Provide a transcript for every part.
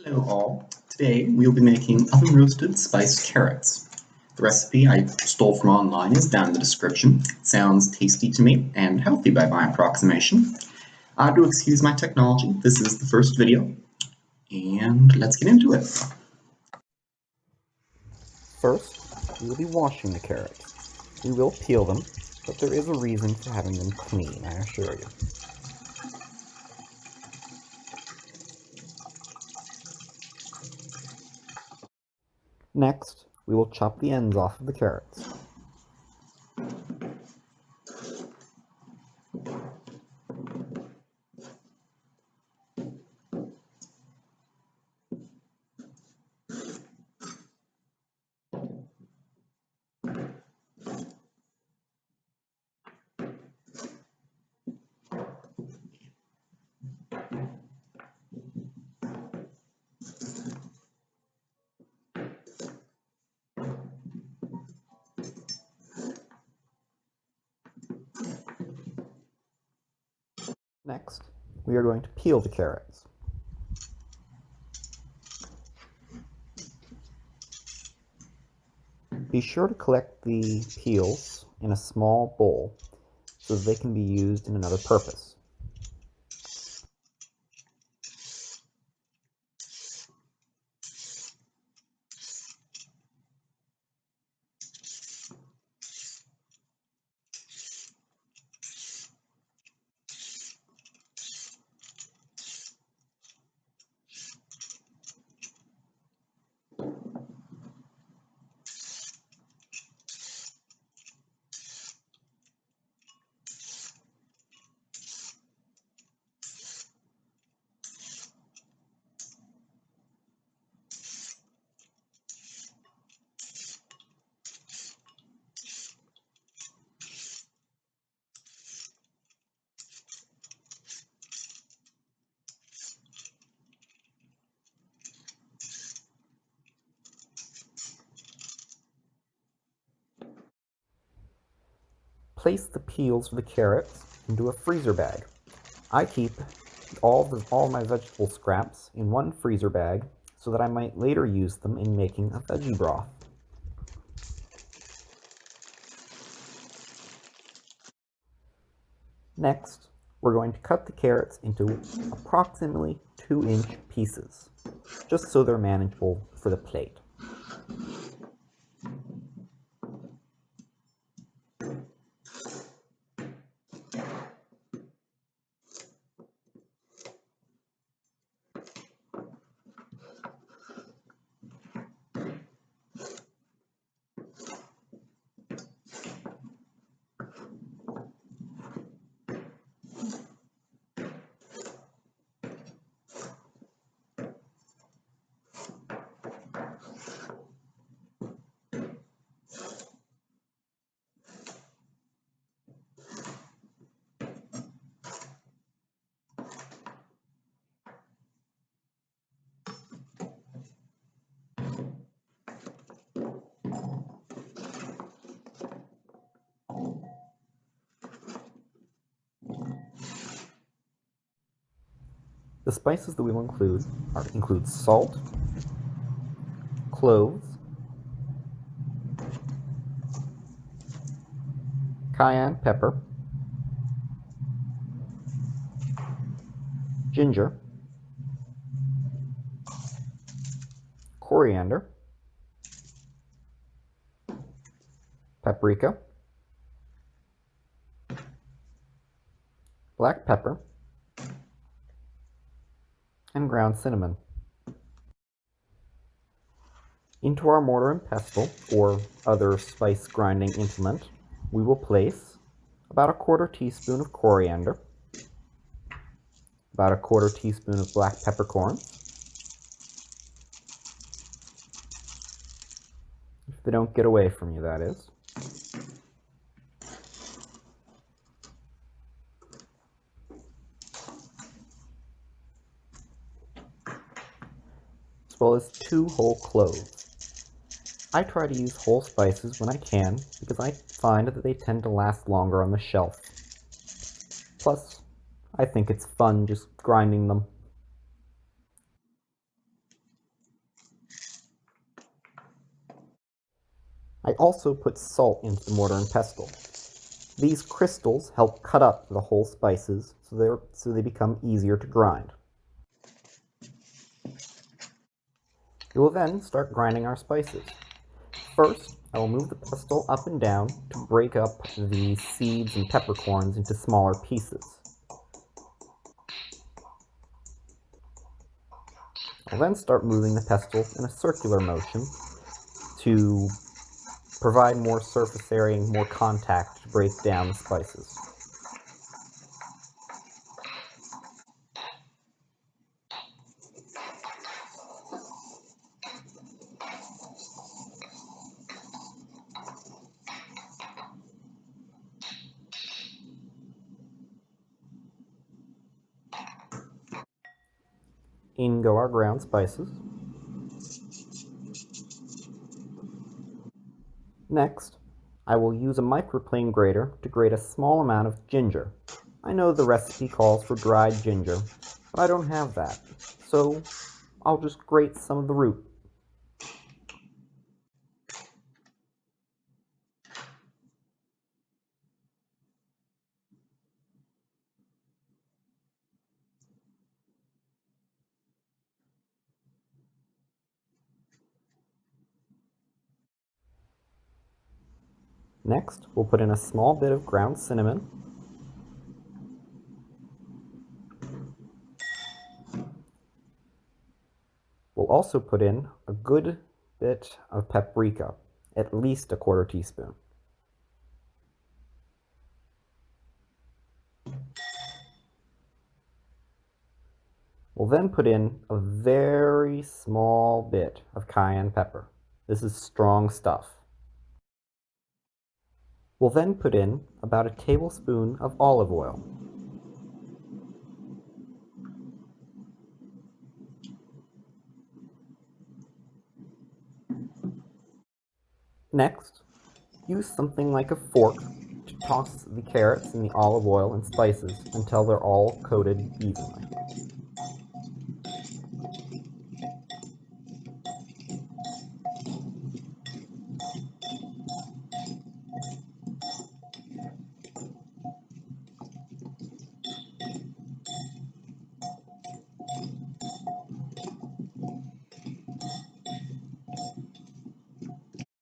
Hello all. Today we will be making oven roasted spiced carrots. The recipe I stole from online is down in the description. It sounds tasty to me and healthy by my approximation. Do excuse my technology, this is the first video, and let's get into it. First, we will be washing the carrots. We will peel them, but there is a reason for having them clean, I assure you. Next, we will chop the ends off of the carrots. Next, we are going to peel the carrots. Be sure to collect the peels in a small bowl so that they can be used in another purpose. Place the peels of the carrots into a freezer bag. I keep all my vegetable scraps in one freezer bag so that I might later use them in making a veggie broth. Next, we're going to cut the carrots into approximately 2-inch pieces, just so they're manageable for the plate. The spices that we will include salt, cloves, cayenne pepper, ginger, coriander, paprika, black pepper, and ground cinnamon. Into our mortar and pestle, or other spice grinding implement, we will place about a 1/4 teaspoon of coriander, about a 1/4 teaspoon of black peppercorns. If they don't get away from you, that is. As well as 2 whole cloves. I try to use whole spices when I can because I find that they tend to last longer on the shelf. Plus, I think it's fun just grinding them. I also put salt into the mortar and pestle. These crystals help cut up the whole spices so they become easier to grind. We will then start grinding our spices. First, I will move the pestle up and down to break up the seeds and peppercorns into smaller pieces. I'll then start moving the pestle in a circular motion to provide more surface area and more contact to break down the spices. In go our ground spices. Next, I will use a microplane grater to grate a small amount of ginger. I know the recipe calls for dried ginger, but I don't have that, so I'll just grate some of the root. Next, we'll put in a small bit of ground cinnamon, we'll also put in a good bit of paprika, at least a quarter teaspoon. We'll then put in a very small bit of cayenne pepper. This is strong stuff. We'll then put in about a tablespoon of olive oil. Next, use something like a fork to toss the carrots in the olive oil and spices until they're all coated evenly.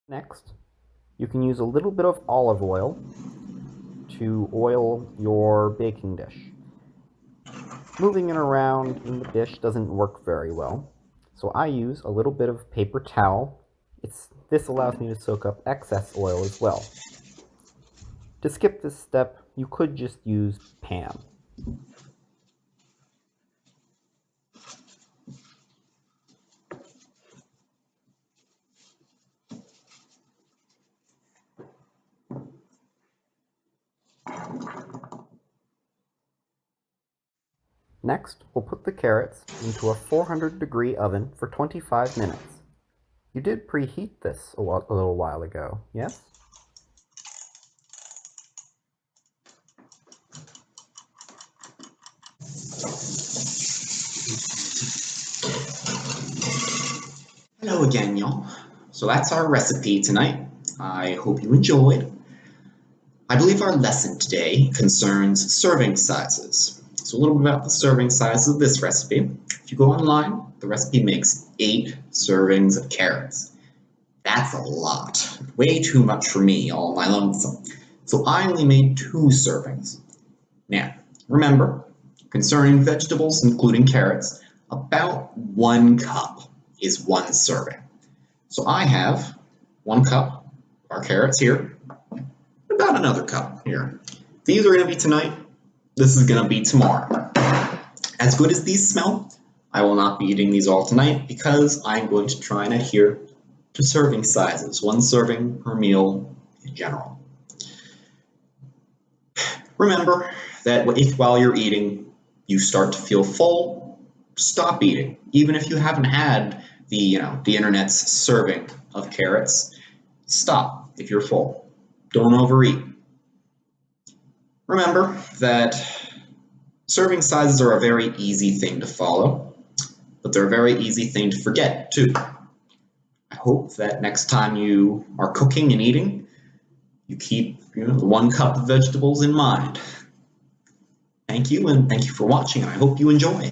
Next, you can use a little bit of olive oil to oil your baking dish. Moving it around in the dish doesn't work very well, so I use a little bit of paper towel. This allows me to soak up excess oil as well. To skip this step, you could just use Pam. Next, we'll put the carrots into a 400-degree oven for 25 minutes. You did preheat this a little while ago, yes? Hello again, y'all. So that's our recipe tonight. I hope you enjoyed. I believe our lesson today concerns serving sizes. So a little bit about the serving size of this recipe. If you go online, the recipe makes 8 servings of carrots. That's a lot. Way too much for me all on my lonesome. So I only made 2 servings. Now, remember, concerning vegetables, including carrots, about 1 cup is 1 serving. So I have 1 cup of our carrots here, about another cup here. These are going to be tonight. This is going to be tomorrow. As good as these smell, I will not be eating these all tonight because I'm going to try and adhere to serving sizes, 1 serving per meal in general. Remember that if while you're eating you start to feel full, stop eating. Even if you haven't had the internet's serving of carrots, stop if you're full. Don't overeat. Remember that serving sizes are a very easy thing to follow, but they're a very easy thing to forget too. I hope that next time you are cooking and eating, you keep 1 cup of vegetables in mind. Thank you, and thank you for watching, and I hope you enjoy.